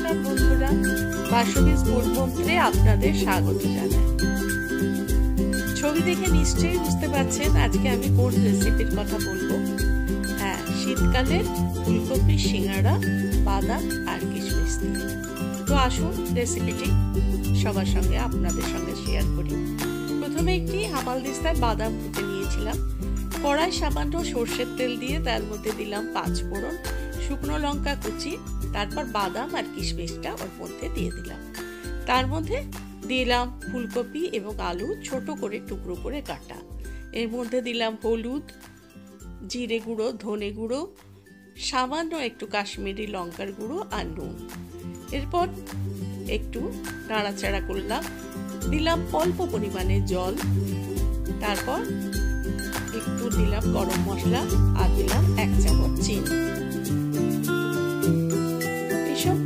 নমস্কার বন্ধুরা, বাসবিজ ফুড মন্ত্রে আপনাদের স্বাগত জানাই। ছবি দেখে নিশ্চয়ই বুঝতে পারছেন আজকে আমি কোন রেসিপির কথা বলবো। হ্যাঁ, শীতকালের ফুলকপি সিঙ্গাড়া, বাদাম আর কিশমিশ দিয়ে। তো আসুন রেসিপিটি সবার সঙ্গে আপনাদের সঙ্গে শেয়ার করি। প্রথমে একটি হামালদিস্তায় বাদাম কুটে নিয়েছিলাম। কড়াই সামান্য সর্ষের তেল দিয়ে তার মধ্যে দিলাম 5 ফোড়ন, শুকনো লঙ্কা কুচি, তারপর বাদাম আর কিশমিশটা ওর মধ্যে দিয়ে দিলাম। তার মধ্যে দিলাম ফুলকপি এবং আলু ছোট করে টুকরো করে কাটা। এর মধ্যে দিলাম হলুদ, জিরে গুঁড়ো, ধনে গুঁড়ো, সামান্য একটু কাশ্মীরি লঙ্কার গুঁড়ো আর নুন। এরপর একটু নাড়াচাড়া করলাম, দিলাম অল্প পরিমাণে জল, তারপর একটু দিলাম গরম মশলা আর দিলাম 1 চামচ চিনি। এসব